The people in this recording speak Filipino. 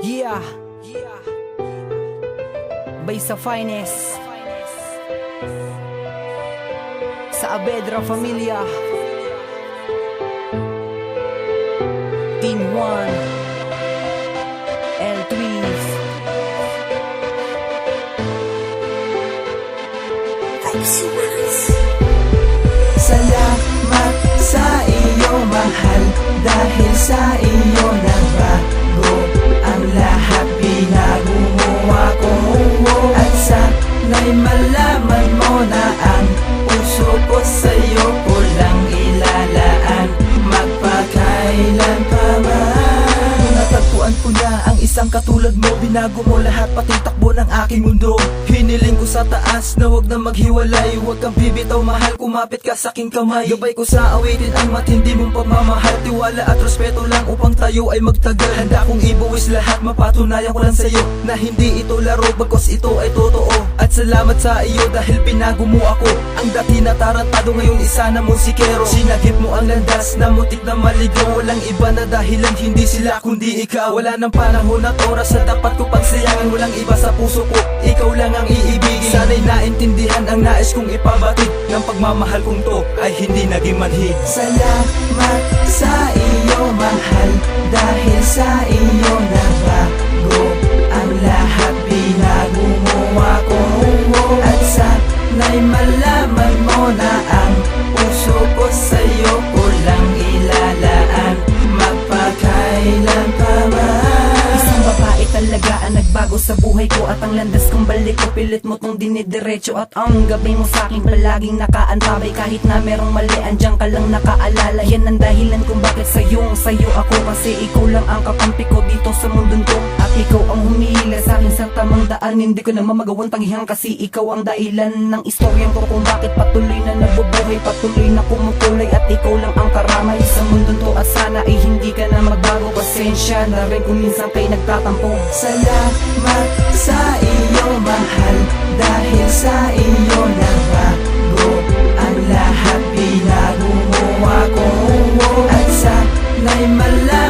Yeah, bay sa finest sa Abedra Familia, Team 1 L3. Salamat sa iyo, mahal, dahil sa iyo nagbago ang lahat. Binago mo ako, at sana'y malaman mo na ang puso ko sa'yo ko lang ilalaan, magpakailan pa man. Natagpuan ko na ang isang katulad mo, binago mo lahat, pati takbo ng aking mundo. Hiniling ko sa taas na wag na maghiwalay, wag kang bibitaw mahal, kumapit ka sa aking kamay. Gabay ko sa awitin ang matindi mong pagmamahal, tiwala at respeto lang upang tayo ay magtagal. Handa kong ibuwis lahat, mapatunayan ko lang sa'yo na hindi ito laro, bagkos ito ay totoo. At salamat sa iyo dahil binago mo ako, ang dati na tarantado ngayon isa na musikero. Sinagip mo ang landas na mutik na maligaw, walang iba na dahilan, hindi sila kundi ikaw. Wala ng panahon at oras na dapat ko pagsayangin, walang iba sa puso ko, ikaw lang ang iibigin. Sana'y naintindihan ang nais kong ipabatid, ng pagmamahal kong to ay hindi naging manhid. Salamat sa iyo, mahal, dahil sa iyo nagbago ang lahat. Binago mo ako, at sana'y malaman mo na ang puso ko sa'yo ko lang ilalaan, magpakailan pa man. Isang babae talaga ang nagbago sa buhay ko, at ang landas kong balik ko, pilit mo tong dinidiretso. At ang gabi mo sa'kin palaging nakaantabay, kahit na merong mali andyan ka lang nakaalala. Yan ang dahilan kung bakit sa'yo ako, kasi ikaw lang ang kakampi ko dito sa mundong to. At ikaw ang humihila sa'kin sa tamang daan, hindi ko na mamagawang tangihang, kasi ikaw ang dahilan ng istoryang ko kung bakit patuloy na nabubuhay, patuloy na kumukulay. At ikaw lang ang karamay sa mundong to, at sana ay hindi ka na magbago. Pasensya na rin kung minsan kay nagtatampo. Salamat sa iyo, mahal, dahil sa iyo nagbago ang lahat. Binago mo ako, at sana'y malaman